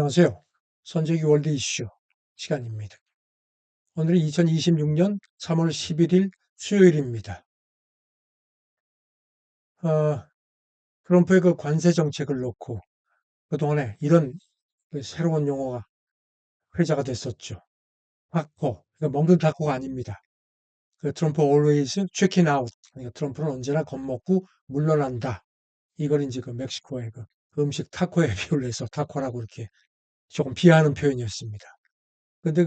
안녕하세요. 선재기 월드 이슈 시간입니다. 오늘은 2026년 3월 11일 수요일입니다. 트럼프의 그 관세 정책을 놓고 그동안에 이런 그 새로운 용어가 회자가 됐었죠. 타코, 그러니까 먹는 타코가 아닙니다. 그 트럼프 always chicken out. 그러니까 트럼프는 언제나 겁먹고 물러난다. 이걸 이제 그 멕시코의 그 음식 타코에 비유를 해서 타코라고 이렇게 조금 비하하는 표현이었습니다. 근데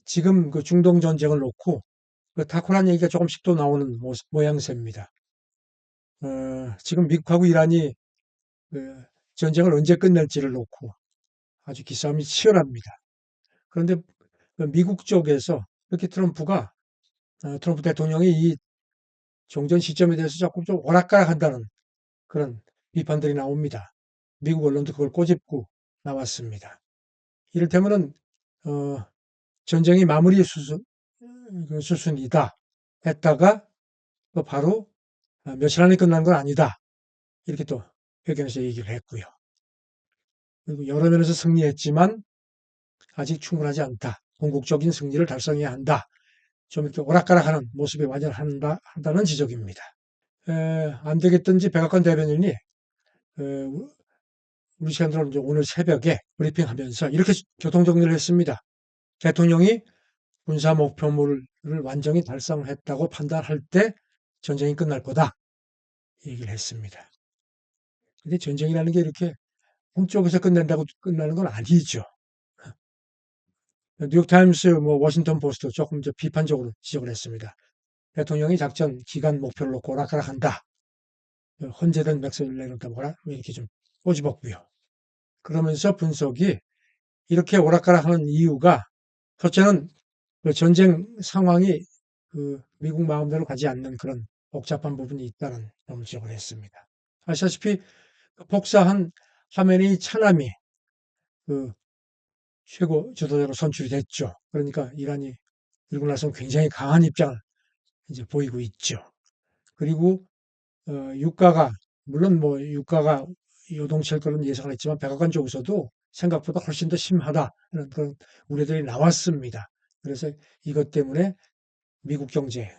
지금 그 중동 전쟁을 놓고 그 타코란 얘기가 조금씩 또 나오는 모양새입니다. 지금 미국하고 이란이 그 전쟁을 언제 끝낼지를 놓고 아주 기싸움이 치열합니다. 그런데 그 미국 쪽에서 이렇게 트럼프 대통령이 이 종전 시점에 대해서 자꾸 좀 오락가락한다는 그런 비판들이 나옵니다. 미국 언론도 그걸 꼬집고 나왔습니다. 이를테면은 어, 전쟁이 마무리 수순이다 했다가 또 바로 며칠 안에 끝난 건 아니다. 이렇게 또 회견에서 얘기를 했고요. 그리고 여러 면에서 승리했지만 아직 충분하지 않다. 궁극적인 승리를 달성해야 한다. 좀 이렇게 오락가락하는 모습이 한다는 지적입니다. 안 되겠든지 백악관 대변인이 우리 시간으로 이제 오늘 새벽에 브리핑하면서 이렇게 교통정리를 했습니다. 대통령이 군사 목표물을 완전히 달성했다고 판단할 때 전쟁이 끝날 거다. 얘기를 했습니다. 근데 전쟁이라는 게 이렇게 한쪽에서 끝낸다고 끝나는 건 아니죠. 뉴욕타임스, 워싱턴 포스트 조금 더 비판적으로 지적을 했습니다. 대통령이 작전 기간 목표를 놓고 오락가락한다. 헌재된 맥스를 내놓다 뭐라 이렇게 좀 꼬집었고요. 그러면서 분석이 이렇게 오락가락하는 이유가 첫째는 그 전쟁 상황이 그 미국 마음대로 가지 않는 그런 복잡한 부분이 있다는 점을 지적을 했습니다. 아시다시피 폭사한 하메네이 차남이 그 최고 지도자로 선출이 됐죠. 그러니까 이란이 그리고 나서 굉장히 강한 입장을 이제 보이고 있죠. 그리고 유가가 물론 유가가 요동칠 거는 예상을 했지만 백악관 쪽에서도 생각보다 훨씬 더 심하다 이런 그런 우려들이 나왔습니다. 그래서 이것 때문에 미국 경제,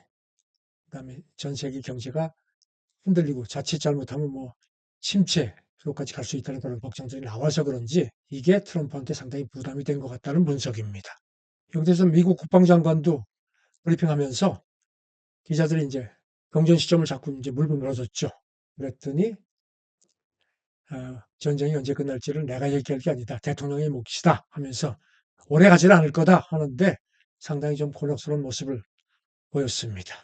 그다음에 전 세계 경제가 흔들리고 자칫 잘못하면 침체로까지 갈 수 있다는 그런 걱정들이 나와서 그런지 이게 트럼프한테 상당히 부담이 된 것 같다는 분석입니다. 여기서 미국 국방장관도 브리핑하면서 기자들이 이제 경전 시점을 자꾸 이제 물고 늘어졌죠. 그랬더니 전쟁이 언제 끝날지를 내가 얘기할 게 아니다. 대통령의 몫이다 하면서 오래 가지는 않을 거다 하는데 상당히 좀 곤혹스러운 모습을 보였습니다.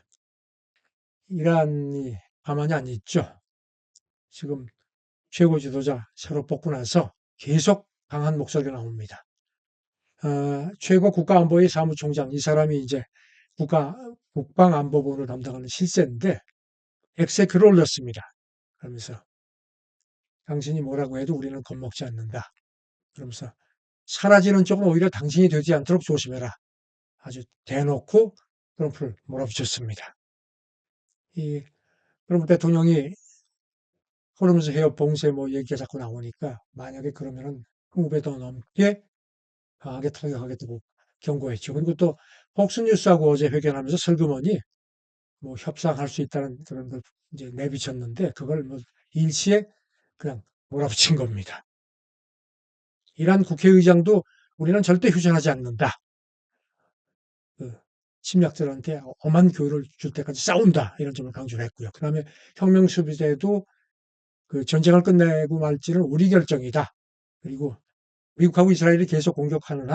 이란이 가만히 안 있죠. 지금 최고 지도자 새로 뽑고 나서 계속 강한 목소리가 나옵니다. 최고 국가안보위 사무총장 이 사람이 이제 국방안보부를 담당하는 실세인데 엑스에 글을 올렸습니다. 그러면서 당신이 뭐라고 해도 우리는 겁먹지 않는다. 그러면서 사라지는 쪽은 오히려 당신이 되지 않도록 조심해라. 아주 대놓고 트럼프를 몰아붙였습니다. 이 트럼프 대통령이 호르무즈 해협 봉쇄 얘기가 자꾸 나오니까 만약에 그러면은 1,500배 더 넘게 강하게 타격하겠다고 경고했죠. 그리고 또 폭스뉴스하고 어제 회견하면서 슬그머니 협상할 수 있다는 그런 걸 이제 내비쳤는데 그걸 일시에 그냥 몰아붙인 겁니다. 이란 국회의장도 우리는 절대 휴전하지 않는다. 그 침략자들한테 엄한 교훈을 줄 때까지 싸운다. 이런 점을 강조를 했고요. 그 다음에 혁명수비대도 그 전쟁을 끝내고 말지는 우리 결정이다. 그리고 미국하고 이스라엘이 계속 공격하는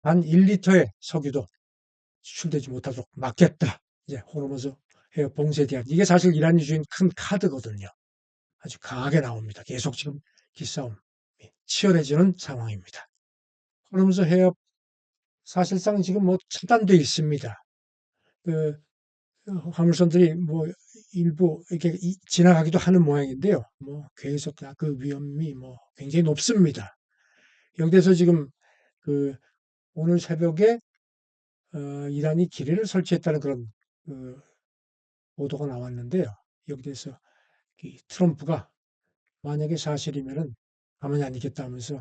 한 1리터의 석유도 수출되지 못하도록 막겠다. 이제 호르무즈 해협 봉쇄 대안. 이게 사실 이란이 주인 큰 카드거든요. 아주 강하게 나옵니다. 계속 지금 기싸움이 치열해지는 상황입니다. 호르무즈 해협 사실상 지금 차단돼 있습니다. 그 화물선들이 일부 이렇게 지나가기도 하는 모양인데요. 계속 그 위험이 굉장히 높습니다. 여기에서 지금 그 오늘 새벽에 이란이 기뢰를 설치했다는 그런 그 보도가 나왔는데요. 여기 대해서 트럼프가 만약에 사실이면은 가만히 안 있겠다 하면서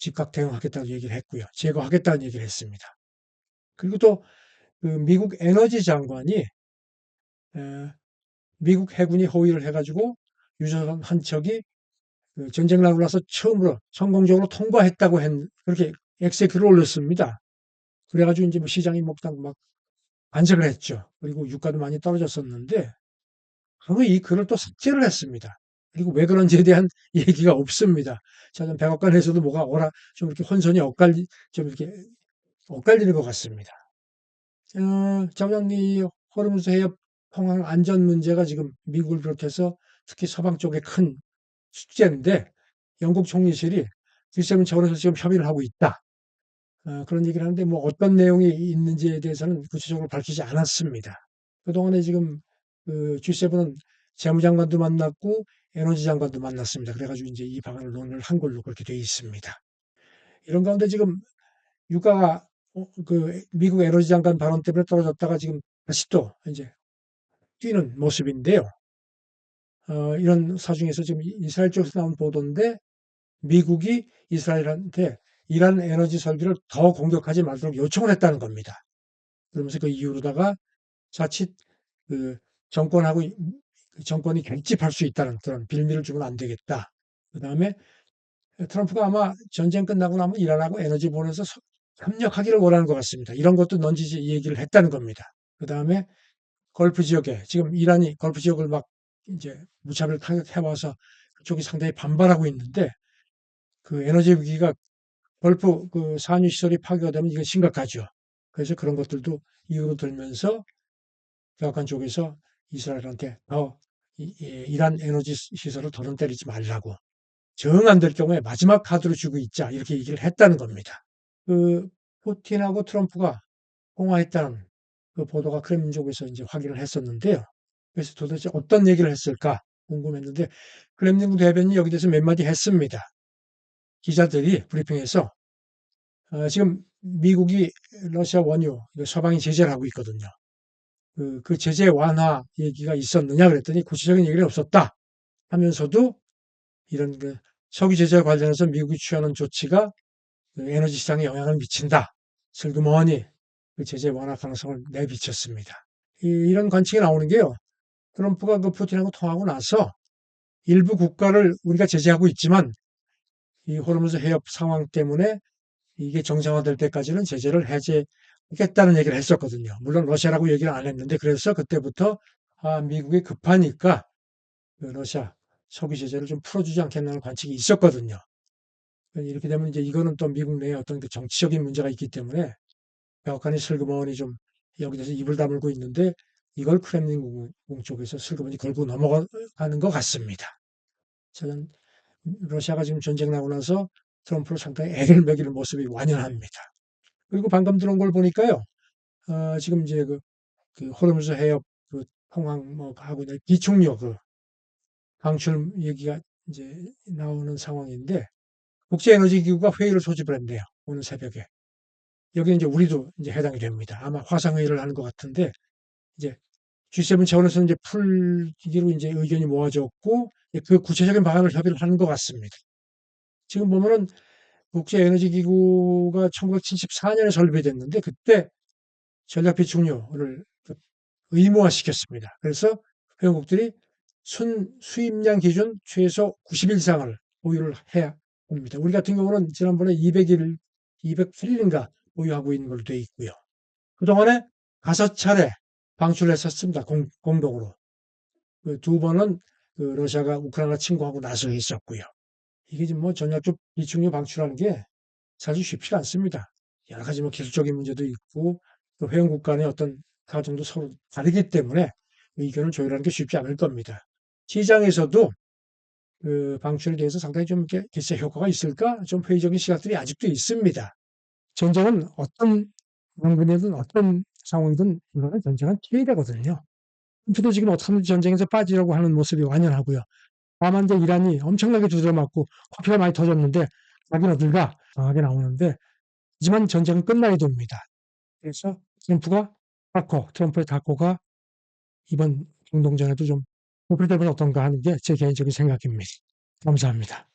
즉각 대응하겠다고 얘기를 했고요. 제거하겠다는 얘기를 했습니다. 그리고 또 그 미국 에너지 장관이 미국 해군이 호위를 해가지고 유조선 한 척이 그 전쟁 나고 나서 처음으로 성공적으로 통과했다고 그렇게 엑세큐를 올렸습니다. 그래가지고 이제 뭐 시장이 막 반색을 했죠. 그리고 유가도 많이 떨어졌었는데, 그리고 이 글을 또 삭제를 했습니다. 그리고 왜 그런지에 대한 얘기가 없습니다. 저는 백악관에서도 뭐가 좀 이렇게 혼선이 좀 이렇게 엇갈리는 것 같습니다. 자우장리 호르무즈 해협 통항 안전 문제가 지금 미국을 비롯해서 특히 서방 쪽에 큰 숙제인데, 영국 총리실이 G7 차원에서 지금 협의를 하고 있다. 그런 얘기를 하는데 뭐 어떤 내용이 있는지에 대해서는 구체적으로 밝히지 않았습니다. 그동안에 지금 그 G7은 재무장관도 만났고 에너지 장관도 만났습니다. 그래가지고 이제 이 방안을 논의를 한 걸로 그렇게 되어 있습니다. 이런 가운데 지금 유가가 그 미국 에너지 장관 발언 때문에 떨어졌다가 지금 다시 또 이제 뛰는 모습인데요. 이런 사중에서 지금 이스라엘 쪽에서 나온 보도인데 미국이 이스라엘한테 이란 에너지 설비를 더 공격하지 말도록 요청을 했다는 겁니다. 그러면서 그 이유로다가 자칫 그 정권하고 정권이 결집할 수 있다는 그런 빌미를 주면 안 되겠다. 그 다음에 트럼프가 아마 전쟁 끝나고 나면 이란하고 에너지 보내서 협력하기를 원하는 것 같습니다. 이런 것도 넌지시 얘기를 했다는 겁니다. 그 다음에 걸프 지역에 지금 이란이 걸프 지역을 막 이제 무차별 타격해와서 그쪽이 상당히 반발하고 있는데 그 에너지 위기가 걸프 그 산유 시설이 파괴가 되면 이건 심각하죠. 그래서 그런 것들도 이유로 들면서 백악관 쪽에서 이스라엘한테 이란 에너지 시설을 더는 때리지 말라고 정 안 될 경우에 마지막 카드로 주고 있자 이렇게 얘기를 했다는 겁니다. 그 푸틴하고 트럼프가 통화했다는 그 보도가 크렘린 쪽에서 이제 확인을 했었는데요. 그래서 도대체 어떤 얘기를 했을까 궁금했는데 크렘린 대변인이 여기 대해서 몇 마디 했습니다. 기자들이 브리핑에서 지금 미국이 러시아 원유 서방이 제재를 하고 있거든요. 그 제재 완화 얘기가 있었느냐 그랬더니 구체적인 얘기는 없었다 하면서도 이런 그 석유 제재와 관련해서 미국이 취하는 조치가 그 에너지 시장에 영향을 미친다. 슬그머니 그 제재 완화 가능성을 내비쳤습니다. 이런 관측이 나오는 게요. 트럼프가 그 푸틴하고 통하고 나서 일부 국가를 우리가 제재하고 있지만 이 호르무즈 해협 상황 때문에 이게 정상화될 때까지는 제재를 해제하겠다는 얘기를 했었거든요. 물론 러시아라고 얘기를 안 했는데 그래서 그때부터 미국이 급하니까 그 러시아 석유 제재를 좀 풀어주지 않겠다는 관측이 있었거든요. 이렇게 되면 이제 이거는 또 미국 내에 어떤 그 정치적인 문제가 있기 때문에 백악관이 슬그머니 좀 여기 대해서 입을 다물고 있는데 이걸 크렘린궁 쪽에서 슬그머니 걸고 넘어가는 것 같습니다. 저는 러시아가 지금 전쟁 나고 나서 트럼프로 상당히 애를 먹이는 모습이 완연합니다. 그리고 방금 들어온 걸 보니까요. 지금 이제 그 호르무즈 해협 그 통항 뭐 하고 있는 비축료 그 방출 얘기가 이제 나오는 상황인데 국제에너지기구가 회의를 소집을 했네요. 오늘 새벽에. 여기 이제 우리도 이제 해당이 됩니다. 아마 화상회의를 하는 것 같은데 이제 G7 차원에서 이제 풀기로 이제 의견이 모아졌고 그 구체적인 방안을 협의를 하는 것 같습니다. 지금 보면은 국제에너지기구가 1974년에 설립됐는데 그때 전략 비축료를 의무화시켰습니다. 그래서 회원국들이 수입량 기준 최소 90일 이상을 보유를 해야 합니다. 우리 같은 경우는 지난번에 200일, 208일인가 보유하고 있는 걸로 되어 있고요. 그동안에 5차례 방출을 했었습니다. 공동으로. 두 번은 그 러시아가 우크라이나 침공하고 나서 했었고요. 이게 지금 뭐 전략적 비축료 방출하는 게 사실 쉽지가 않습니다. 여러 가지 뭐 기술적인 문제도 있고 또 회원국 간의 어떤 가정도 서로 다르기 때문에 의견을 조율하는 게 쉽지 않을 겁니다. 시장에서도 그 방출에 대해서 상당히 좀 이렇게 기세 효과가 있을까? 좀 회의적인 시각들이 아직도 있습니다. 전쟁은 어떤 명분이든 어떤 상황이든 이거는 전쟁은 피해자거든요. 트럼프도 지금 어떻게든 전쟁에서 빠지려고 하는 모습이 완연하고요. 다만 이제 이란이 엄청나게 두드려 맞고 코피가 많이 터졌는데 자기는 어딜 가? 강하게 나오는데 하지만 전쟁은 끝나야 됩니다. 그래서 트럼프의 다코가 이번 공동전에도 좀 목표되면 어떤가 하는 게 제 개인적인 생각입니다. 감사합니다.